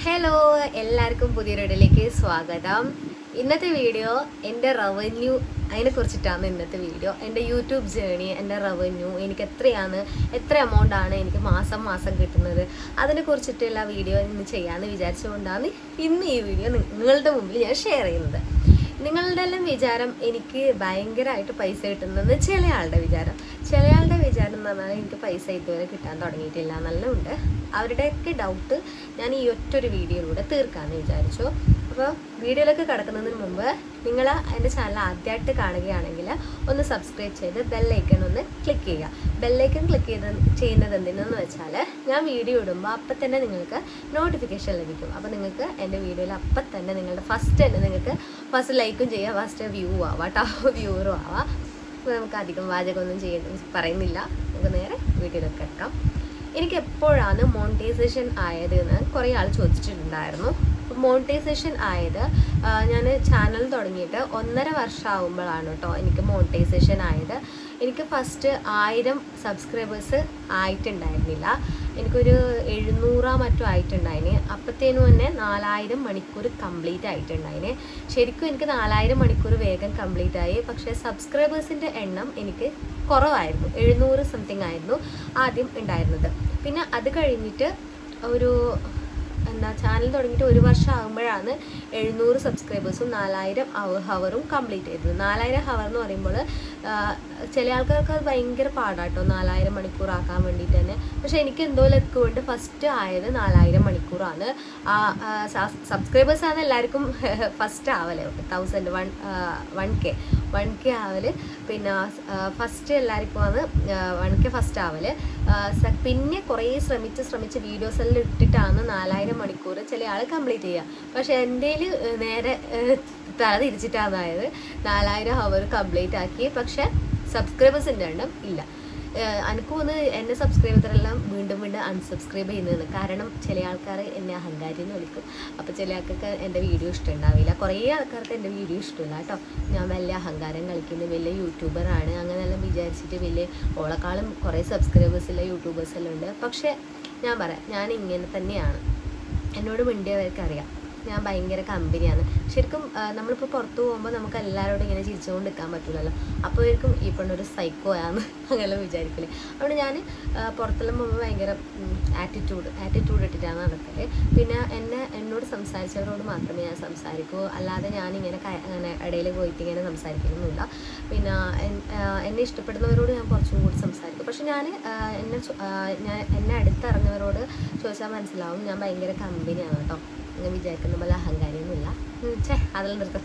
Hello, എല്ലാവർക്കും പുതിയൊരു വീഡിയോയിലേക്ക് സ്വാഗതം. ഇന്നത്തെ വീഡിയോ എൻ്റെ റവന്യൂ അതിനെക്കുറിച്ചിട്ടാണ്. ഇന്നത്തെ വീഡിയോ എൻ്റെ യൂട്യൂബ് ജേണി, എൻ്റെ റവന്യൂ, എനിക്ക് എത്ര എമൗണ്ടാണ് എനിക്ക് മാസം മാസം കിട്ടുന്നത്, അതിനെക്കുറിച്ചിട്ടുള്ള വീഡിയോ ഇന്ന് ചെയ്യാമെന്ന് വിചാരിച്ചുകൊണ്ടാണ് ഇന്ന് ഈ വീഡിയോ നിങ്ങളുടെ മുമ്പിൽ ഞാൻ ഷെയർ ചെയ്യുന്നത്. നിങ്ങളുടെ എല്ലാം വിചാരം എനിക്ക് ഭയങ്കരമായിട്ട് പൈസ കിട്ടുന്നതെന്ന് ചിലയാളുടെ വിചാരം എന്ന് പറഞ്ഞാൽ എനിക്ക് പൈസ ഇതുവരെ കിട്ടാൻ തുടങ്ങിയിട്ടില്ല എന്നെല്ലാം ഉണ്ട്. അവരുടെയൊക്കെ ഡൗട്ട് ഞാൻ ഈ ഒറ്റൊരു വീഡിയോയിലൂടെ തീർക്കാമെന്ന് വിചാരിച്ചു. അപ്പോൾ വീഡിയോയിലേക്ക് കിടക്കുന്നതിന് മുമ്പ് നിങ്ങൾ എൻ്റെ ചാനൽ ആദ്യമായിട്ട് കാണുകയാണെങ്കിൽ ഒന്ന് സബ്സ്ക്രൈബ് ചെയ്ത് ബെല്ലൈക്കൺ ഒന്ന് ക്ലിക്ക് ചെയ്യുക. ബെല്ലൈക്കൺ ക്ലിക്ക് ചെയ്യുന്നത് എന്തിനെന്ന് വെച്ചാൽ ഞാൻ വീഡിയോ ഇടുമ്പോൾ അപ്പം തന്നെ നിങ്ങൾക്ക് നോട്ടിഫിക്കേഷൻ ലഭിക്കും. അപ്പോൾ നിങ്ങൾക്ക് എൻ്റെ വീഡിയോയിൽ അപ്പം തന്നെ നിങ്ങളുടെ ഫസ്റ്റ് ലൈക്കും ചെയ്യുക, ഫസ്റ്റ് വ്യൂ ആവാം കേട്ടോ, വ്യൂവറും ആവാം. നമുക്ക് അധികം വാചകമൊന്നും പറയുന്നില്ല, നമുക്ക് നേരെ വീഡിയോയിലൊക്കെ എടുക്കാം. എനിക്ക് എപ്പോഴാണ് മോണിറ്റൈസേഷൻ ആയത് എന്ന് കുറേ ആൾ ചോദിച്ചിട്ടുണ്ടായിരുന്നു. മോണിറ്റൈസേഷൻ ആയത് ഞാൻ ചാനൽ തുടങ്ങിയിട്ട് 1.5 വർഷം ആകുമ്പോഴാണ് കേട്ടോ എനിക്ക് മോണിറ്റൈസേഷൻ ആയത്. എനിക്ക് ഫസ്റ്റ് 1000 സബ്സ്ക്രൈബേഴ്സ് ആയിട്ടുണ്ടായിരുന്നില്ല, എനിക്കൊരു 700 മറ്റോ ആയിട്ടുണ്ടായിന്. അപ്പോഴത്തേനും തന്നെ 4000 മണിക്കൂർ കംപ്ലീറ്റ് ആയിട്ടുണ്ടായിന്. ശരിക്കും എനിക്ക് 4000 മണിക്കൂർ വേഗം കംപ്ലീറ്റ് ആയി. പക്ഷേ സബ്സ്ക്രൈബേഴ്സിൻ്റെ എണ്ണം എനിക്ക് കുറവായിരുന്നു, 700 സംതിങ് ആയിരുന്നു ആദ്യം ഉണ്ടായിരുന്നത്. പിന്നെ അത് കഴിഞ്ഞിട്ട് ഒരു ചാനൽ തുടങ്ങിയിട്ട് 1 വർഷം ആകുമ്പോഴാണ് 700 സബ്സ്ക്രൈബേഴ്സും 4000 ഹവറും കംപ്ലീറ്റ് ചെയ്തത്. 4000 ഹവർ എന്ന് പറയുമ്പോൾ ചില ആൾക്കാർക്ക് അത് ഭയങ്കര പാടാട്ടോ, 4000 മണിക്കൂർ ആക്കാൻ വേണ്ടിയിട്ട് തന്നെ. പക്ഷേ എനിക്ക് എന്തോ ലക്ക് കൊണ്ട് ഫസ്റ്റ് ആയത് 4000 മണിക്കൂറാണ്. സബ്സ്ക്രൈബേഴ്സാണ് എല്ലാവർക്കും ഫസ്റ്റ് ആവല്, 1K ആവല്. പിന്നെ ഫസ്റ്റ് എല്ലാവർക്കും ആണ് 1K ഫസ്റ്റ് ആവല്. പിന്നെ കുറേ ശ്രമിച്ച് വീഡിയോസ് എല്ലാം ഇട്ടിട്ടാണ് 4000 മണിക്കൂർ ചില ആൾ കംപ്ലീറ്റ് ചെയ്യുക. പക്ഷെ എൻ്റെ നേരെ തല തിരിച്ചിട്ടാണായത്. 4000 ഹവർ കംപ്ലീറ്റ് ആക്കി, പക്ഷെ സബ്സ്ക്രൈബേഴ്സിൻ്റെ എണ്ണം ഇല്ല. എനിക്ക് തോന്നുന്നു എന്നെ സബ്സ്ക്രൈബറെല്ലാം വീണ്ടും അൺസബ്സ്ക്രൈബ് ചെയ്യുന്നതെന്ന്. കാരണം ചില ആൾക്കാർ എന്നെ അഹങ്കാരി എന്ന് വിളിക്കും. അപ്പോൾ ചില ആൾക്കാർക്ക് എൻ്റെ വീഡിയോ ഇഷ്ടമുണ്ടാവില്ല, കുറേ ആൾക്കാർക്ക് എൻ്റെ വീഡിയോ ഇഷ്ടമില്ല കേട്ടോ. ഞാൻ വലിയ അഹങ്കാരം കളിക്കുന്നു, വലിയ യൂട്യൂബറാണ് അങ്ങനെയെല്ലാം വിചാരിച്ചിട്ട് വലിയ ഓളെക്കാളും കുറേ സബ്സ്ക്രൈബേഴ്സുള്ള യൂട്യൂബേഴ്സെല്ലാം ഉണ്ട്. പക്ഷേ ഞാൻ പറയാം, ഞാൻ ഇങ്ങനെ തന്നെയാണ്. എന്നോട് മിണ്ടിയവർക്ക് അറിയാം ഞാൻ ഭയങ്കര കമ്പനിയാണ്. ശരിക്കും നമ്മളിപ്പോൾ പുറത്ത് പോകുമ്പോൾ നമുക്ക് എല്ലാവരോടും ഇങ്ങനെ ചിരിച്ചുകൊണ്ട് നിൽക്കാൻ പറ്റില്ലല്ലോ. അപ്പോഴേക്കും ഈ പെണ്ണൊരു സൈക്കോ ആണെന്ന് അങ്ങനെ വിചാരിക്കില്ലേ. അതുകൊണ്ട് ഞാൻ പുറത്തെല്ലാം പോകുമ്പോൾ ഭയങ്കര ആറ്റിറ്റ്യൂഡ് ഇട്ടിട്ടാണ് നടക്കല്. പിന്നെ എന്നോട് സംസാരിച്ചവരോട് മാത്രമേ ഞാൻ സംസാരിക്കൂ, അല്ലാതെ ഞാനിങ്ങനെ അങ്ങനെ ഇടയിൽ പോയിട്ട് ഇങ്ങനെ സംസാരിക്കുന്നൊന്നുമില്ല. പിന്നെ എന്നെ ഇഷ്ടപ്പെടുന്നവരോട് ഞാൻ കുറച്ചും കൂടി സംസാരിക്കും. പക്ഷെ ഞാൻ എന്നെ അടുത്തിറങ്ങുന്നവരോട് ചോദിച്ചാൽ മനസ്സിലാവും ഞാൻ ഭയങ്കര കമ്പനിയാണ് കേട്ടോ. അങ്ങനെ വിചാരിക്കുന്ന പോലെ അഹങ്കാരിയൊന്നുമില്ല. അതെല്ലാം നിർത്താം,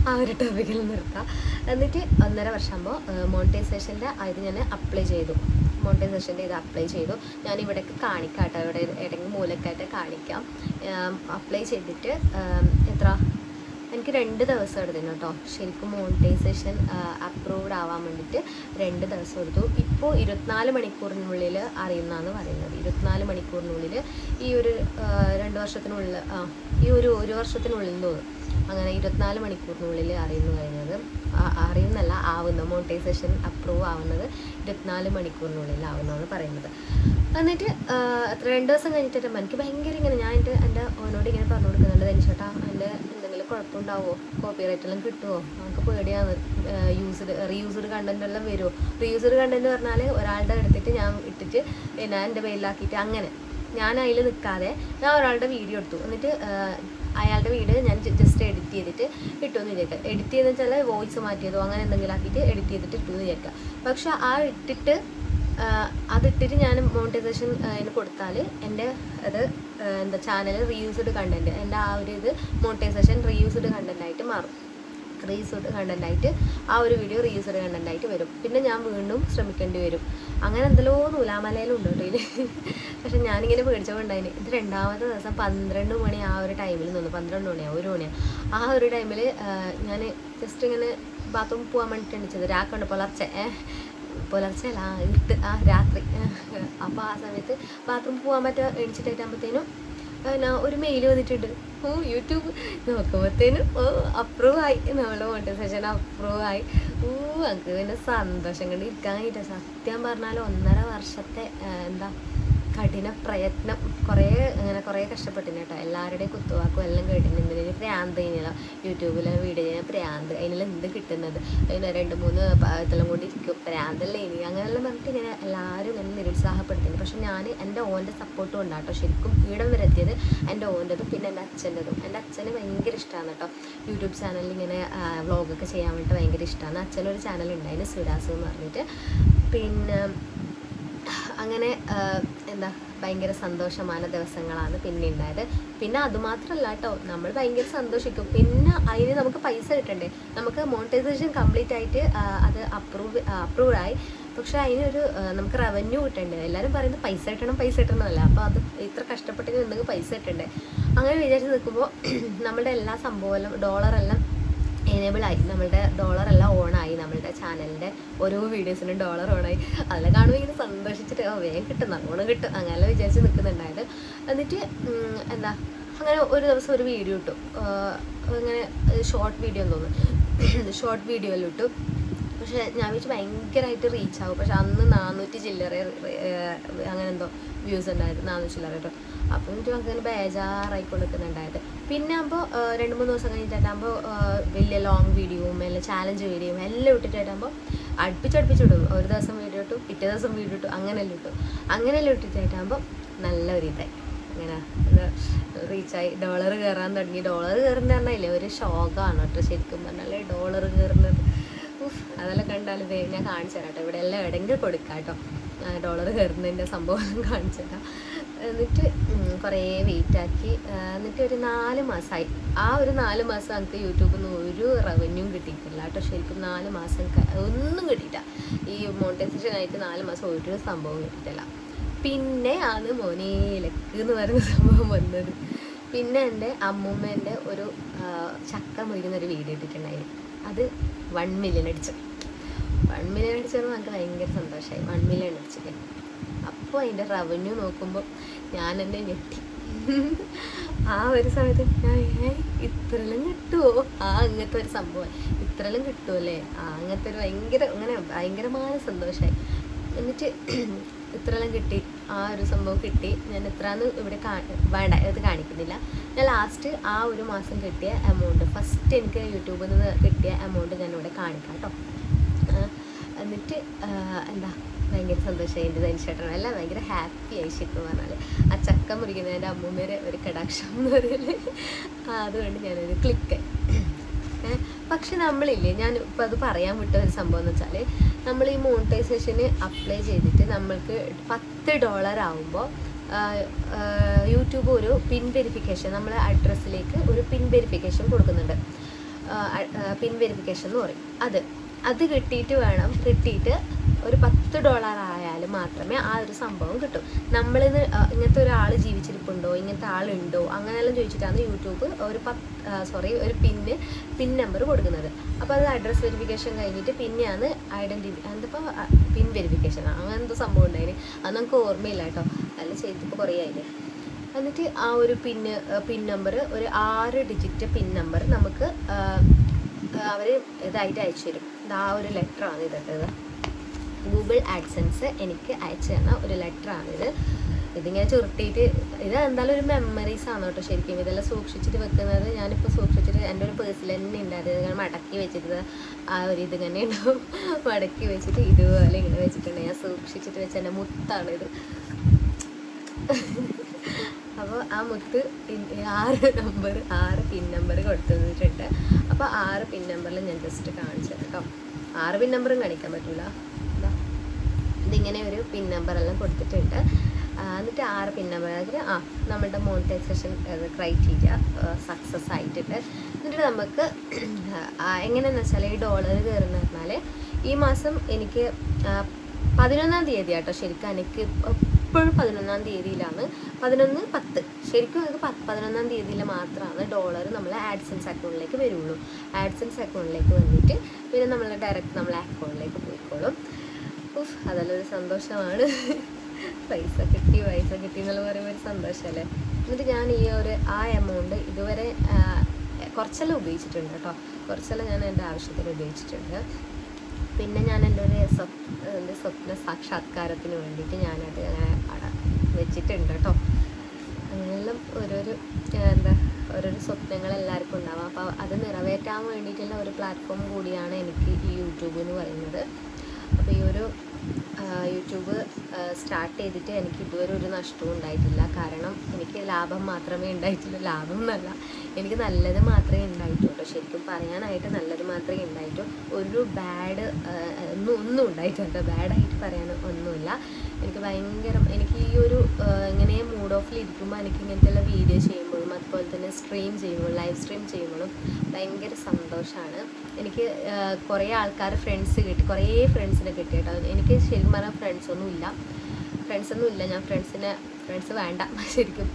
ആ ഒരു ടോപ്പിക്കിൽ നിർത്താം. എന്നിട്ട് 1.5 വർഷമാകുമ്പോൾ മോണിറ്റൈസേഷൻ്റെ ഇത് ഞാൻ അപ്ലൈ ചെയ്തു. മോണിറ്റൈസേഷൻ്റെ ഇത് അപ്ലൈ ചെയ്തു. ഞാൻ ഇവിടേക്ക് കാണിക്കാം കേട്ടോ, ഇവിടെ ഏതെങ്കിലും മൂലക്കായിട്ട് കാണിക്കാം. അപ്ലൈ ചെയ്തിട്ട് എനിക്ക് 2 ദിവസം എടുത്തിരുന്നു കേട്ടോ ശരിക്കും മോണിറ്റൈസേഷൻ അപ്രൂവ്ഡ് ആവാൻ വേണ്ടിയിട്ട് 2 ദിവസം എടുത്തു. ഇപ്പോൾ 24 മണിക്കൂറിനുള്ളിൽ അറിയുന്നതെന്ന് പറയുന്നത്. 24 മണിക്കൂറിനുള്ളിൽ ഈ ഒരു 2 വർഷത്തിനുള്ളിൽ ഈ ഒരു വർഷത്തിനുള്ളിൽ തോന്നും. അങ്ങനെ 24 മണിക്കൂറിനുള്ളിൽ ആവുന്ന മോണിറ്റൈസേഷൻ അപ്രൂവ് ആവുന്നത് 24 മണിക്കൂറിനുള്ളിൽ ആവുന്നതെന്ന് പറയുന്നത്. എന്നിട്ട് 2 ദിവസം കഴിഞ്ഞിട്ട് എനിക്ക് ഭയങ്കര ഇങ്ങനെ ഞാൻ എൻ്റെ ഓനോട് ഇങ്ങനെ പറഞ്ഞു കൊടുക്കുന്നുണ്ട്, ധനിച്ചേട്ടാ എൻ്റെ എന്തെങ്കിലും കുഴപ്പമുണ്ടാവുമോ, കോപ്പിറൈറ്റെല്ലാം കിട്ടുമോ, നമുക്ക് പേടിയാണ്, റീയൂസ്ഡ് കണ്ടന്റ് എല്ലാം വരുമോ. റീയൂസ്ഡ് കണ്ടന്റ് പറഞ്ഞാൽ ഒരാളുടെ എടുത്തിട്ട് ഞാൻ ഇട്ടിട്ട് പിന്നെ എൻ്റെ പേരിലാക്കിയിട്ട് അങ്ങനെ ഞാൻ അതിൽ നിൽക്കാതെ ഞാൻ ഒരാളുടെ വീഡിയോ എടുത്തു. എന്നിട്ട് അയാളുടെ വീഡിയോ ഞാൻ ജസ്റ്റ് എഡിറ്റ് ചെയ്തിട്ട് ഇട്ടുമെന്ന് വിചാരിക്കുക. എഡിറ്റ് ചെയ്തെന്ന് വെച്ചാൽ വോയിസ് മാറ്റിയതോ അങ്ങനെ എന്തെങ്കിലും ആക്കിയിട്ട് എഡിറ്റ് ചെയ്തിട്ട് ഇട്ടുമെന്ന് വിചാരിക്കുക. പക്ഷെ അതിട്ടിട്ട് ഞാൻ മോണിറ്റൈസേഷൻ അതിന് കൊടുത്താൽ എൻ്റെ ചാനൽ റീയൂസ്ഡ് കണ്ടൻറ്റ്, എൻ്റെ ആ ഒരു മോണിറ്റൈസേഷൻ റീയൂസ്ഡ് കണ്ടൻറ്റായിട്ട് മാറും. റീയൂസ്ഡ് കണ്ടൻറ്റായിട്ട് ആ ഒരു വീഡിയോ റീയൂസ്ഡ് കണ്ടൻറ്റായിട്ട് വരും. പിന്നെ ഞാൻ വീണ്ടും ശ്രമിക്കേണ്ടി വരും. അങ്ങനെ എന്തെല്ലോ നൂലാമലയിലുണ്ട് കേട്ടോ ഇതിൽ. പക്ഷെ ഞാനിങ്ങനെ പേടിച്ചുകൊണ്ടായിന്. ഇത് 2ാമത്തെ ദിവസം 12 മണി ആ ഒരു ടൈമിൽ നിന്ന് 12 മണിയാണ് 1 മണിയാണ് ആ ഒരു ടൈമിൽ ഞാൻ ജസ്റ്റ് ഇങ്ങനെ ബാത്റൂമിൽ പോകാൻ വേണ്ടിയിട്ട് എണിച്ചത്. രാക്കുണ്ട് പുലർച്ചെയല്ല രാത്രി. അപ്പോൾ ആ സമയത്ത് ബാത്റൂമിൽ പോകാൻ എണിച്ചിട്ടാകുമ്പോഴത്തേനും ഞാൻ ഒരു മെയിൽ വന്നിട്ടുണ്ട്. യൂട്യൂബ് നോക്കുമ്പോഴത്തേനും അപ്രൂവ് ആയി, നമ്മുടെ മോണിറ്റൈസേഷൻ അപ്രൂവ് ആയി. എനിക്ക് പിന്നെ സന്തോഷം കൊണ്ട് ഇരിക്കാൻ കഴിഞ്ഞിട്ട്. സത്യം പറഞ്ഞാൽ 1.5 വർഷത്തെ കഠിന പ്രയത്നം കുറേ കഷ്ടപ്പെട്ടിന് കേട്ടോ. എല്ലാവരുടെയും കുത്തുവാക്കും എല്ലാം കേട്ടിന്. എന്തിനൊരു പ്രാന്ത് കഴിഞ്ഞാലോ യൂട്യൂബിൽ വീഡിയോ ചെയ്യാൻ പ്രാന്ത്, അതിനെല്ലാം എന്ത് കിട്ടുന്നത്, അതിന് 2-3 ഇതെല്ലാം കൊണ്ട് ഇരിക്കും, പ്രാന്തല്ലേ ഇനി അങ്ങനെല്ലാം പറഞ്ഞിട്ട് ഇങ്ങനെ എല്ലാവരും ഇങ്ങനെ നിരുത്സാഹപ്പെടുത്തുന്നു. പക്ഷെ ഞാൻ എൻ്റെ ഓൻ്റെ സപ്പോർട്ടും ഉണ്ടാട്ടോ ശരിക്കും ഇവിടം വരെ എത്തിയത്. എൻ്റെ ഓൻ്റെതും പിന്നെ എൻ്റെ അച്ഛൻ്റെതും. എൻ്റെ അച്ഛന് ഭയങ്കര ഇഷ്ടമാണ് കേട്ടോ യൂട്യൂബ് ചാനലിൽ ഇങ്ങനെ വ്ളോഗൊക്കെ ചെയ്യാൻ വേണ്ടിയിട്ട് ഭയങ്കര ഇഷ്ടമാണ്. അച്ഛനൊരു ചാനലുണ്ട്, അതിന് സുരാസ് എന്ന് പറഞ്ഞിട്ട്. പിന്നെ അങ്ങനെ എന്താ ഭയങ്കര സന്തോഷமான ദിവസങ്ങളാണ് പിന്നെ ഉണ്ടായത്. പിന്നെ അതുമാത്രമല്ല കേട്ടോ, നമ്മൾ ഭയങ്കര സന്തോഷിക്കും. പിന്നെ അതിന് നമുക്ക് പൈസ കിട്ടണ്ടേ, നമുക്ക് മോണിറ്റൈസേഷൻ കംപ്ലീറ്റ് ആയിട്ട് അത് അപ്രൂവ്ഡായി. പക്ഷെ അതിനൊരു നമുക്ക് റവന്യൂ കിട്ടണ്ടേ. എല്ലാവരും പറയുന്നത് പൈസ കിട്ടണമല്ല. അപ്പോൾ അത് ഇത്ര കഷ്ടപ്പെട്ടെങ്കിൽ നിങ്ങൾക്ക് പൈസ കിട്ടണ്ടേ. അങ്ങനെ വിചാരിച്ച് നിൽക്കുമ്പോൾ നമ്മളുടെ എല്ലാ സംഭവമെല്ലാം ഡോളറെല്ലാം എനേബിളായി, നമ്മളുടെ ഡോളറെല്ലാം ഓണായി. നമ്മളുടെ ചാനലിൻ്റെ ഓരോ വീഡിയോസിനും ഡോളർ ഓണായി. അതെല്ലാം കാണുമ്പോൾ ഇങ്ങനെ സന്തോഷിച്ചിട്ട് വേഗം കിട്ടും, നല്ലോണം കിട്ടും, അങ്ങനെല്ലാം വിചാരിച്ച് നിൽക്കുന്നുണ്ടായത്. എന്നിട്ട് എന്താ അങ്ങനെ ഒരു ദിവസം ഒരു വീഡിയോ ഇട്ടു, അങ്ങനെ ഷോർട്ട് വീഡിയോ എന്ന് തോന്നുന്നു, ഷോർട്ട് വീഡിയോയിൽ ഇട്ടു. പക്ഷെ ഞാൻ വിചാരിച്ചു ഭയങ്കരമായിട്ട് റീച്ച് ആകും. പക്ഷെ അന്ന് 400 ചില്ലറ അങ്ങനെ എന്തോ വ്യൂസ് ഉണ്ടായിരുന്നു, 400 ചില്ലറ കേട്ടോ. അപ്പം എനിക്ക് അങ്ങനെ ബേജാറായിക്കൊണ്ട് നിൽക്കുന്നുണ്ടായത്. പിന്നെ ആകുമ്പോൾ 2-3 ദിവസം കഴിഞ്ഞിട്ടാകുമ്പോൾ വലിയ ലോങ് വീഡിയോയും എല്ലാം ചാലഞ്ച് വീഡിയോയും എല്ലാം ഇട്ടിട്ടാകുമ്പോൾ അടുപ്പിച്ചിടും. ഒരു ദിവസം വീഡിയോ ഇട്ടു, പിറ്റേ ദിവസം വീഡിയോ ഇട്ടു, അങ്ങനെയെല്ലാം ഇട്ടിട്ടാകുമ്പോൾ നല്ലൊരിതായി, അങ്ങനെ റീച്ചായി. ഡോളർ കയറാൻ തുടങ്ങി. ഡോളർ കയറുന്നത് പറഞ്ഞാൽ ഒരു ഷോക്കാണ് കേട്ടോ ശരിക്കും പറഞ്ഞാൽ ഡോളർ കയറുന്നത്. അതെല്ലാം കണ്ടാൽ ഞാൻ കാണിച്ചു തരാം കേട്ടോ, ഇവിടെ എല്ലാം എവിടെയെങ്കിലും കൊടുക്കാം കേട്ടോ, ഡോളർ കയറുന്നതിൻ്റെ സംഭവം കാണിച്ചു തരാം. എന്നിട്ട് കുറേ വെയിറ്റാക്കി. എന്നിട്ട് ഒരു 4 മാസമായി. ആ ഒരു 4 മാസം നമുക്ക് യൂട്യൂബിൽ നിന്ന് ഒരു റവന്യൂ കിട്ടിയിട്ടില്ല കേട്ടോ ശരിക്കും. 4 മാസം ഒന്നും കിട്ടിയിട്ടില്ല. ഈ മോണിറ്റൈസേഷൻ ആയിട്ട് 4 മാസം ഒരു സംഭവം കിട്ടിയിട്ടില്ല. പിന്നെ ആണ് മോനേലക്ക് എന്ന് പറയുന്ന സംഭവം വന്നത്. പിന്നെ എൻ്റെ അമ്മൂമ്മേൻ്റെ ഒരു ചക്ക മുറിക്കുന്നൊരു വീഡിയോ ഇട്ടിട്ടുണ്ടായിരുന്നു. അത് 1 മില്യൺ അടിച്ചു. 1 മില്യൺ അടിച്ചപ്പോൾ നമുക്ക് ഭയങ്കര സന്തോഷമായി. 1 മില്യൺ അടിച്ചിട്ട് അപ്പോൾ അതിൻ്റെ റവന്യൂ നോക്കുമ്പോൾ ഞാൻ എന്നെ ഞെട്ടി. ആ ഒരു സമയത്ത് ഞാൻ ഇത്രയെല്ലാം കിട്ടുമോ, അങ്ങനത്തെ ഒരു സംഭവം ഇത്രയെല്ലാം കിട്ടുമല്ലേ, അങ്ങനത്തെ ഒരു ഭയങ്കരമായ സന്തോഷമായി. എന്നിട്ട് ഇത്രയെല്ലാം കിട്ടി, ആ ഒരു സംഭവം കിട്ടി. ഞാൻ എത്രയാന്ന് ഇവിടെ വേണ്ട ഇത് കാണിക്കുന്നില്ല. ഞാൻ ലാസ്റ്റ് ആ ഒരു മാസം കിട്ടിയ എമൗണ്ട്, ഫസ്റ്റ് എനിക്ക് യൂട്യൂബിൽ നിന്ന് കിട്ടിയ എമൗണ്ട് ഞാനിവിടെ കാണിക്കാം കേട്ടോ. എന്നിട്ട് എന്താ ഭയങ്കര സന്തോഷമായി. എൻ്റെ ധനിച്ചേട്ടനും എല്ലാം ഭയങ്കര ഹാപ്പി ആയി ശരിക്കും പറഞ്ഞാൽ. ആ ചക്ക മുറിക്കുന്നതിൻ്റെ അമ്മൂമ്മേരെ ഒരു കടാക്ഷം എന്ന് പറയല്, അതുകൊണ്ട് ഞാനൊരു ക്ലിക്കായി. പക്ഷെ നമ്മളില്ലേ, ഞാൻ ഇപ്പോൾ അത് പറയാൻ വിട്ട ഒരു സംഭവം എന്ന് വെച്ചാൽ, നമ്മൾ ഈ മോണിറ്റൈസേഷന് അപ്ലൈ ചെയ്തിട്ട് നമ്മൾക്ക് $10 ആകുമ്പോൾ യൂട്യൂബ് ഒരു പിൻ വെരിഫിക്കേഷൻ, നമ്മളെ അഡ്രസ്സിലേക്ക് ഒരു പിൻ വെരിഫിക്കേഷൻ കൊടുക്കുന്നുണ്ട്. പിൻ വെരിഫിക്കേഷൻ എന്ന് പറയും. അത് കിട്ടിയിട്ട് ഒരു $10 ആയാലും മാത്രമേ ആ ഒരു സംഭവം കിട്ടും. നമ്മളിന്ന് ഇങ്ങനത്തെ ഒരാൾ ജീവിച്ചിരിപ്പുണ്ടോ, ഇങ്ങനത്തെ ആളുണ്ടോ, അങ്ങനെയെല്ലാം ചോദിച്ചിട്ടാണ് യൂട്യൂബ് ഒരു പിൻ നമ്പർ കൊടുക്കുന്നത്. അപ്പോൾ അത് അഡ്രസ് വെരിഫിക്കേഷൻ കഴിഞ്ഞിട്ട് പിന്നെയാണ് എന്തിപ്പോൾ പിൻ വെരിഫിക്കേഷൻ അങ്ങനത്തെ സംഭവം ഉണ്ടായിന്. അത് നമുക്ക് ഓർമ്മയില്ല കേട്ടോ, അല്ല ചെയ്തിപ്പോൾ കുറേ ആയില്ലേ. എന്നിട്ട് ആ ഒരു പിൻ നമ്പർ, ഒരു 6 ഡിജിറ്റ് പിൻ നമ്പർ നമുക്ക് അവർ ഇതായിട്ട് അയച്ചു തരും. ആ ഒരു ലെറ്ററാണ് ഇതൊക്കെ. ഗൂഗിൾ ആഡ്സെൻസ് എനിക്ക് അയച്ചു തന്ന ഒരു ലെറ്ററാണിത്. ഇതിങ്ങനെ ചുരുട്ടിയിട്ട്, ഇത് എന്തായാലും ഒരു മെമ്മറീസ് ആണ് കേട്ടോ ശരിക്കും. ഇതെല്ലാം സൂക്ഷിച്ചിട്ട് വെക്കുന്നത്, ഞാനിപ്പോൾ സൂക്ഷിച്ചിട്ട് എൻ്റെ ഒരു പേഴ്സിൽ തന്നെ ഉണ്ടായത്. ഇങ്ങനെ മടക്കി വെച്ചിട്ട് ആ ഒരു ഇത് തന്നെ ഉണ്ടാവും, മടക്കി വെച്ചിട്ട് ഇതുപോലെ ഇങ്ങനെ വെച്ചിട്ടുണ്ട്. ഞാൻ സൂക്ഷിച്ചിട്ട് വെച്ച എൻ്റെ മുത്താണിത്. അപ്പോൾ ആ മുത്ത് 6 പിൻ നമ്പർ കൊടുത്തിട്ടുണ്ട്. അപ്പോൾ 6 പിൻ നമ്പറിൽ ഞാൻ ജസ്റ്റ് കാണിച്ചു തരാം കേട്ടോ. 6 പിൻ നമ്പറും കാണിക്കാൻ പറ്റില്ല. ഇതിങ്ങനെ ഒരു പിൻ നമ്പറെല്ലാം കൊടുത്തിട്ടുണ്ട്. എന്നിട്ട് 6 പിൻ നമ്പർ നമ്മളുടെ മോണിറ്റൈസേഷൻ ക്രൈറ്റീരിയ സക്സസ് ആയിട്ടുണ്ട്. എന്നിട്ട് നമുക്ക് എങ്ങനെയാണെന്ന് വെച്ചാൽ ഈ ഡോളർ കയറുന്ന പറഞ്ഞാൽ ഈ മാസം എനിക്ക് 11-ാം തീയതി ആട്ടോ ശരിക്കും. എനിക്ക് എപ്പോഴും 11-ാം തീയതിയിലാണ്, 11/10 ശരിക്കും. അത് 11-ാം തീയതിയിൽ മാത്രമാണ് ഡോളർ നമ്മളെ ആഡ്സെൻസ് അക്കൗണ്ടിലേക്ക് വരുള്ളൂ. ആഡ്സെൻസ് അക്കൗണ്ടിലേക്ക് വന്നിട്ട് പിന്നെ നമ്മൾ ഡയറക്റ്റ് നമ്മളെ അക്കൗണ്ടിലേക്ക് പോയിക്കോളും. അതെല്ലാം ഒരു സന്തോഷമാണ്. പൈസ കിട്ടി എന്നുള്ള പറയുമ്പോൾ ഒരു സന്തോഷമല്ലേ. എന്നിട്ട് ഞാൻ ആ എമൗണ്ട് ഇതുവരെ കുറച്ചെല്ലാം ഉപയോഗിച്ചിട്ടുണ്ട് കേട്ടോ. കുറച്ചെല്ലാം ഞാൻ എൻ്റെ ആവശ്യത്തിന് ഉപയോഗിച്ചിട്ടുണ്ട്. പിന്നെ ഞാൻ എൻ്റെ ഒരു സ്വപ്ന സാക്ഷാത്കാരത്തിന് വേണ്ടിയിട്ട് ഞാനത് അങ്ങനെ വെച്ചിട്ടുണ്ട് കേട്ടോ. അങ്ങനെയെല്ലാം ഓരോരോ സ്വപ്നങ്ങൾ എല്ലാവർക്കും ഉണ്ടാവാം. അപ്പോൾ അത് നിറവേറ്റാൻ വേണ്ടിയിട്ടുള്ള ഒരു പ്ലാറ്റ്ഫോം കൂടിയാണ് എനിക്ക് ഈ യൂട്യൂബ് എന്ന് പറയുന്നത്. അപ്പോൾ ഈ ഒരു യൂട്യൂബ് സ്റ്റാർട്ട് ചെയ്തിട്ട് എനിക്ക് ഇതുവരെ ഒരു നഷ്ടവും ഉണ്ടായിട്ടില്ല. കാരണം എനിക്ക് ലാഭം മാത്രമേ ഉണ്ടായിട്ടുള്ളൂ. ലാഭം എന്നല്ല, എനിക്ക് നല്ലത് മാത്രമേ ഉണ്ടായിട്ടുള്ളൂ. ശരിക്കും പറയാനായിട്ട് നല്ലത് മാത്രമേ ഉണ്ടായിട്ടു. ഒരു ബാഡ് ഒന്നും ഉണ്ടായിട്ടുണ്ട്. ബാഡായിട്ട് പറയാൻ ഒന്നുമില്ല. എനിക്ക് ഈ ഒരു ഇങ്ങനെ മൂഡ് ഓഫിലിരിക്കുമ്പോൾ എനിക്ക് ഇങ്ങനത്തെയുള്ള വീഡിയോ ചെയ്യുമ്പോഴും അതുപോലെ തന്നെ സ്ട്രീം ചെയ്യുമ്പോഴും ലൈവ് സ്ട്രീം ചെയ്യുമ്പോഴും ഭയങ്കര സന്തോഷമാണ്. എനിക്ക് കുറേ ആൾക്കാർ ഫ്രണ്ട്സിനെ കിട്ടി കേട്ടോ. എനിക്ക് ശരിക്കും പറഞ്ഞാൽ ഫ്രണ്ട്സൊന്നും ഇല്ല. ഞാൻ ഫ്രണ്ട്സ് വേണ്ട, ശരിക്കും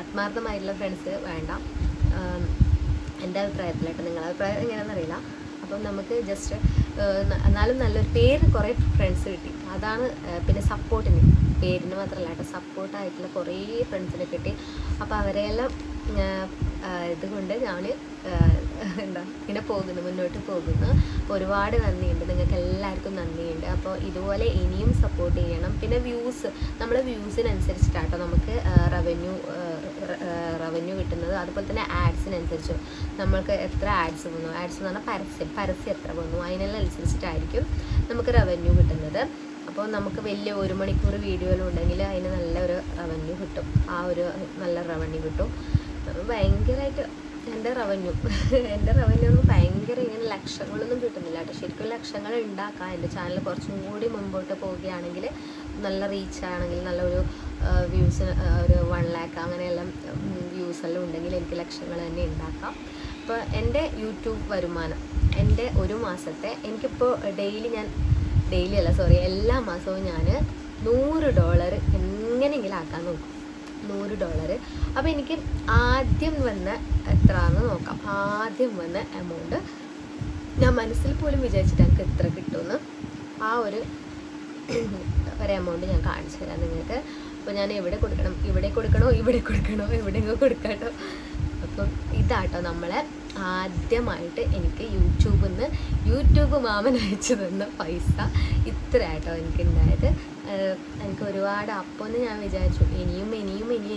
ആത്മാർത്ഥമായിട്ടുള്ള ഫ്രണ്ട്സ് വേണ്ട എൻ്റെ അഭിപ്രായത്തിലായിട്ട്. നിങ്ങളുടെ അഭിപ്രായം എങ്ങനെയാണെന്നറിയില്ല. അപ്പം നമുക്ക് ജസ്റ്റ് എന്നാലും നല്ലൊരു പേര് കുറേ ഫ്രണ്ട്സ് കിട്ടി, അതാണ്. പിന്നെ സപ്പോർട്ടിന്, പേരിന് മാത്രമല്ല കേട്ടോ, സപ്പോർട്ടായിട്ടുള്ള കുറേ ഫ്രണ്ട്സിനെ കിട്ടി. അപ്പോൾ അവരെയെല്ലാം ഇതുകൊണ്ട് ഞാൻ ഇങ്ങനെ മുന്നോട്ട് പോകുന്നു. ഒരുപാട് നന്ദിയുണ്ട്, നിങ്ങൾക്ക് എല്ലാവർക്കും നന്ദിയുണ്ട്. അപ്പോൾ ഇതുപോലെ ഇനിയും സപ്പോർട്ട് ചെയ്യണം. പിന്നെ നമ്മളെ വ്യൂസിനനുസരിച്ചിട്ടാട്ടോ നമുക്ക് റവന്യൂ കിട്ടുന്നത്. അതുപോലെ തന്നെ ആഡ്സിനനുസരിച്ചും നമ്മൾക്ക് എത്ര ആഡ്സ് വന്നു, ആഡ്സ് എന്ന് പറഞ്ഞാൽ പരസ്യം എത്ര വന്നു, അതിനെല്ലാം അനുസരിച്ചിട്ടായിരിക്കും നമുക്ക് റവന്യൂ കിട്ടുന്നത്. അപ്പോൾ നമുക്ക് വലിയ 1 മണിക്കൂർ വീഡിയോയിലുണ്ടെങ്കിൽ അതിന് നല്ലൊരു റവന്യൂ കിട്ടും. ആ ഒരു നല്ല റവന്യൂ കിട്ടും. ഭയങ്കരമായിട്ട് എൻ്റെ റവന്യൂ ഒന്നും ഭയങ്കര ഇങ്ങനെ ലക്ഷങ്ങളൊന്നും കിട്ടുന്നില്ല കേട്ടോ. ശരിക്കും ലക്ഷങ്ങൾ ഉണ്ടാക്കാം. എൻ്റെ ചാനൽ കുറച്ചും കൂടി മുമ്പോട്ട് പോവുകയാണെങ്കിൽ, നല്ല റീച്ച് ആണെങ്കിൽ, നല്ലൊരു വ്യൂസിന് ഒരു 1 lakh അങ്ങനെയെല്ലാം വ്യൂസെല്ലാം ഉണ്ടെങ്കിൽ എനിക്ക് ലക്ഷങ്ങൾ തന്നെ ഉണ്ടാക്കാം. അപ്പോൾ എൻ്റെ യൂട്യൂബ് വരുമാനം എൻ്റെ ഒരു മാസത്തെ എനിക്കിപ്പോൾ എല്ലാ മാസവും ഞാൻ $100 എങ്ങനെയെങ്കിലും ആക്കാൻ നോക്കും. $100. അപ്പോൾ എനിക്ക് ആദ്യം വന്ന എത്രയാണെന്ന് നോക്കാം. ആദ്യം വന്ന എമൗണ്ട് ഞാൻ മനസ്സിൽ പോലും വിചാരിച്ചിട്ട് എനിക്ക് എത്ര കിട്ടുമെന്ന് ആ ഒരു എമൗണ്ട് ഞാൻ കാണിച്ചു തരാം നിങ്ങൾക്ക്. അപ്പോൾ ഞാൻ ഇവിടെ കൊടുക്കണോ എവിടെയെങ്കിലും കൊടുക്കാട്ടോ. അപ്പം ഇതാട്ടോ നമ്മളെ ആദ്യമായിട്ട് എനിക്ക് യൂട്യൂബ് മാമൻ അയച്ചു തന്ന പൈസ ഇത്രയാട്ടോ എനിക്കുണ്ടായത്. എനിക്ക് ഒരുപാട് അപ്പോൾ ഞാൻ വിചാരിച്ചു ഇനിയും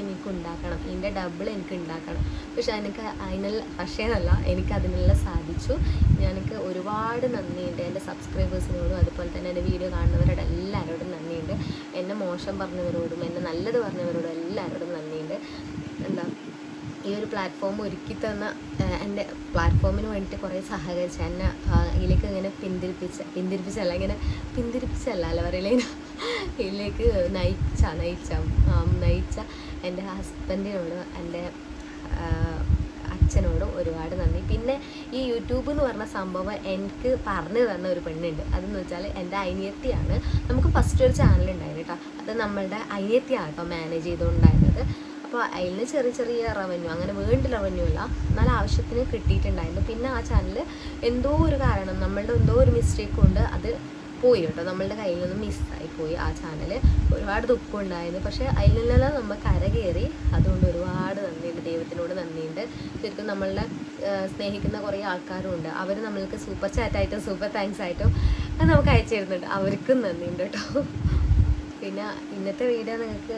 എനിക്ക് ഉണ്ടാക്കണം, ഇതിൻ്റെ ഡബിൾ എനിക്ക് ഉണ്ടാക്കണം. പക്ഷെ എനിക്ക് അതിനെല്ലാം സാധിച്ചു. എനിക്ക് ഒരുപാട് നന്ദിയുണ്ട് എൻ്റെ സബ്സ്ക്രൈബേഴ്സിനോടും അതുപോലെ തന്നെ എൻ്റെ വീഡിയോ കാണുന്നവരോട് എല്ലാവരോടും നന്ദിയുണ്ട്. എന്നെ മോശം പറഞ്ഞവരോടും എന്നെ നല്ലത് പറഞ്ഞവരോടും എല്ലാവരോടും നന്ദിയുണ്ട്. ഈ ഒരു പ്ലാറ്റ്ഫോം ഒരുക്കി തന്ന എൻ്റെ പ്ലാറ്റ്ഫോമിന് വേണ്ടിയിട്ട് കുറേ സഹകരിച്ച എന്നെ ഇതിലേക്ക് ഇങ്ങനെ പിന്തിരിപ്പിച്ചല്ല പറയില്ലേ, ഇതിലേക്ക് നയിച്ച എൻ്റെ ഹസ്ബൻഡിനോടും എൻ്റെ അച്ഛനോടും ഒരുപാട് നന്ദി. പിന്നെ ഈ യൂട്യൂബ് എന്ന് പറഞ്ഞ സംഭവം എനിക്ക് പറഞ്ഞു തന്ന ഒരു പെണ്ണുണ്ട്. അതെന്ന് വെച്ചാൽ എൻ്റെ അനിയത്തിയാണ്. നമുക്ക് ഫസ്റ്റ് ഒരു ചാനൽ ഉണ്ടായിരുന്നു കേട്ടോ. അത് നമ്മളുടെ അനിയത്തിയാണ് കേട്ടോ മാനേജ് ചെയ്തുകൊണ്ടായിരുന്നത്. അപ്പോൾ അതിന് ചെറിയ റവന്യൂ, അങ്ങനെ വേണ്ട റവന്യൂ അല്ല, എന്നാൽ ആവശ്യത്തിന് കിട്ടിയിട്ടുണ്ടായിരുന്നു. പിന്നെ ആ ചാനൽ എന്തോ ഒരു കാരണം, നമ്മളുടെ എന്തോ ഒരു മിസ്റ്റേക്ക് കൊണ്ട് അത് പോയി കേട്ടോ, നമ്മളുടെ കയ്യിൽ നിന്ന് മിസ്സായി പോയി ആ ചാനൽ. ഒരുപാട് ദുഃഖമുണ്ടായിരുന്നു. പക്ഷേ അതിൽ നിന്നെല്ലാം നമ്മൾ കരകയറി. അതുകൊണ്ട് ഒരുപാട് നന്ദിയുണ്ട്, ദൈവത്തിനോട് നന്ദിയുണ്ട്. ശരിക്കും നമ്മളുടെ സ്നേഹിക്കുന്ന കുറേ ആൾക്കാരും ഉണ്ട്. അവർ നമ്മൾക്ക് സൂപ്പർ ചാറ്റായിട്ടും സൂപ്പർ താങ്ക്സ് ആയിട്ടും അത് നമുക്ക് അയച്ചു തരുന്നുണ്ട്. അവർക്കും നന്ദിയുണ്ട് കേട്ടോ. പിന്നെ ഇന്നത്തെ വീഡിയോ നിങ്ങൾക്ക്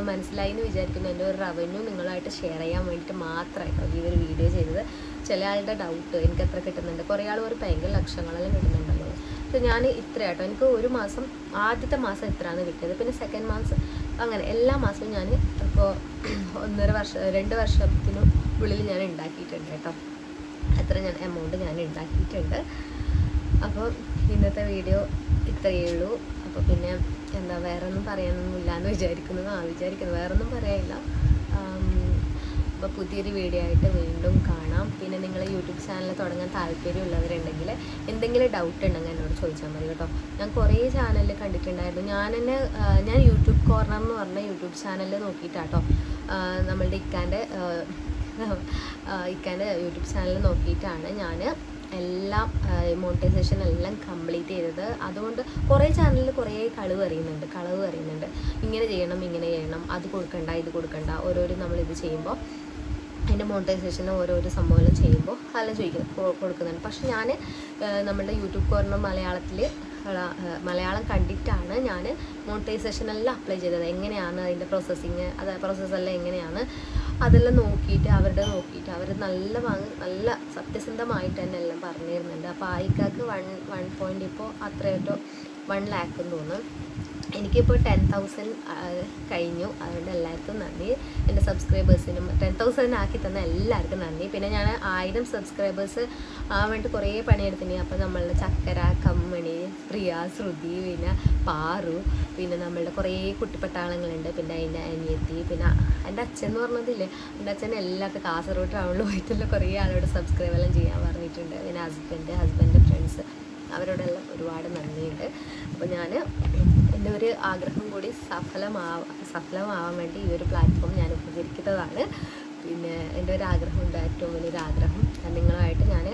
മനസ്സിലായി എന്ന് വിചാരിക്കുന്നു. എൻ്റെ ഒരു റവന്യൂ നിങ്ങളുമായിട്ട് ഷെയർ ചെയ്യാൻ വേണ്ടിയിട്ട് മാത്രമായിട്ടോ ഈ ഒരു വീഡിയോ ചെയ്തത്. ചില ആളുടെ ഡൗട്ട് എനിക്ക് എത്ര കിട്ടുന്നുണ്ട്, കുറേ ആൾ ഒരു ഭയങ്കര ലക്ഷങ്ങളെല്ലാം കിട്ടുന്നുണ്ടല്ലോ. അപ്പോൾ ഞാൻ ഇത്രയാട്ടോ, എനിക്ക് ഒരു മാസം ആദ്യത്തെ മാസം ഇത്രയാണ് കിട്ടിയത്. പിന്നെ സെക്കൻഡ് മാസം അങ്ങനെ എല്ലാ മാസവും ഞാൻ ഇപ്പോൾ 2 വർഷത്തിനുള്ളിൽ ഞാൻ ഉണ്ടാക്കിയിട്ടുണ്ട് കേട്ടോ. അത്ര എമൗണ്ട് ഞാൻ ഉണ്ടാക്കിയിട്ടുണ്ട്. അപ്പോൾ ഇന്നത്തെ വീഡിയോ ഇത്രയേ ഉള്ളൂ. അപ്പോൾ പിന്നെ വേറെ ഒന്നും പറയാനൊന്നുമില്ല എന്ന് വിചാരിക്കുന്നു. വേറെ ഒന്നും പറയാനില്ല. അപ്പോൾ പുതിയൊരു വീഡിയോ ആയിട്ട് വീണ്ടും കാണാം. പിന്നെ നിങ്ങൾ യൂട്യൂബ് ചാനൽ തുടങ്ങാൻ താല്പര്യമുള്ളവരുണ്ടെങ്കിൽ എന്തെങ്കിലും ഡൗട്ട് ഉണ്ടെങ്കിൽ എന്നോട് ചോദിച്ചാൽ മതി കേട്ടോ. ഞാൻ കുറേ ചാനലിൽ കണ്ടിട്ടുണ്ടായിരുന്നു. ഞാൻ യൂട്യൂബ് കോർണർ എന്ന് പറഞ്ഞ യൂട്യൂബ് ചാനലിൽ നോക്കിയിട്ടാട്ടോ നമ്മളുടെ ഇക്കാൻ്റെ യൂട്യൂബ് ചാനൽ നോക്കിയിട്ടാണ് ഞാൻ എല്ലാം മോണിറ്റൈസേഷൻ എല്ലാം കംപ്ലീറ്റ് ചെയ്തത്. അതുകൊണ്ട് കുറേ ചാനലിൽ കുറേ കളവ് അറിയുന്നുണ്ട്. ഇങ്ങനെ ചെയ്യണം, അത് കൊടുക്കണ്ട, ഇത് കൊടുക്കണ്ട, ഓരോരോ നമ്മളിത് ചെയ്യുമ്പോൾ അതിൻ്റെ മോണിറ്റൈസേഷൻ ഓരോരോ സംഭവം ചെയ്യുമ്പോൾ അതെല്ലാം കൊടുക്കുന്നുണ്ട്. പക്ഷെ ഞാൻ നമ്മളുടെ യൂട്യൂബ് കോർണർ മലയാളത്തിൽ മലയാളം കണ്ടിട്ടാണ് ഞാൻ മോണിറ്റൈസേഷനെല്ലാം അപ്ലൈ ചെയ്തത്. എങ്ങനെയാണ് അതിൻ്റെ പ്രോസസ്സിങ്, പ്രോസസ്സെല്ലാം എങ്ങനെയാണ് അതെല്ലാം നോക്കിയിട്ട് അവർ നല്ല സത്യസന്ധമായിട്ട് തന്നെ എല്ലാം പറഞ്ഞു തരുന്നുണ്ട്. അപ്പോൾ ആയിക്കാക്ക് 1 ഇപ്പോൾ അത്രയായിട്ടോ 1 lakh എന്ന് തോന്നും. എനിക്കിപ്പോൾ 10,000 കഴിഞ്ഞു. അതുകൊണ്ട് എല്ലാവർക്കും നന്ദി. എൻ്റെ സബ്സ്ക്രൈബേഴ്സിനും 10,000 ആക്കി തന്ന എല്ലാവർക്കും നന്ദി. പിന്നെ ഞാൻ 1000 സബ്സ്ക്രൈബേഴ്സ് വേണ്ടി കുറേ പണിയെടുത്തിന്. അപ്പോൾ നമ്മളുടെ ചക്കര, കമ്മണി, പ്രിയ, ശ്രുതി, പിന്നെ പാറു, പിന്നെ നമ്മളുടെ കുറേ കുട്ടിപ്പട്ടാളങ്ങളുണ്ട്. പിന്നെ അതിൻ്റെ അനിയത്തി, പിന്നെ എൻ്റെ അച്ഛൻ എന്ന് പറഞ്ഞതില്ലേ, എൻ്റെ അച്ഛൻ എല്ലാവർക്കും കാസർഗോഡ് ടൗണിൽ പോയിട്ടുള്ള കുറേ ആളോട് സബ്സ്ക്രൈബ് എല്ലാം ചെയ്യാൻ പറഞ്ഞിട്ടുണ്ട്. പിന്നെ ഹസ്ബൻഡ് ഫ്രണ്ട്സ് അവരോടെല്ലാം ഒരുപാട് നന്ദിയുണ്ട്. അപ്പോൾ ഞാൻ എൻ്റെ ഒരു ആഗ്രഹം കൂടി സഫലമാവാൻ വേണ്ടി ഈ ഒരു പ്ലാറ്റ്ഫോം ഞാൻ ഉപകരിക്കുന്നതാണ്. പിന്നെ എൻ്റെ ഒരു ആഗ്രഹമുണ്ട്, ഏറ്റവും വലിയൊരു ആഗ്രഹം നിങ്ങളുമായിട്ട് ഞാൻ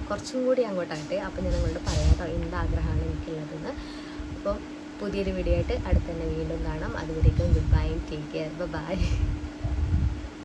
കുറച്ചും കൂടി അങ്ങോട്ടാകട്ടെ. അപ്പോൾ ഞാൻ നിങ്ങളോട് പറയാം എന്താഗ്രഹമാണ് എനിക്കുള്ളതെന്ന്. അപ്പോൾ പുതിയൊരു വീഡിയോ ആയിട്ട് അടുത്ത് തന്നെ വീണ്ടും കാണാം. അതുവരേക്കും good bye, take care, by.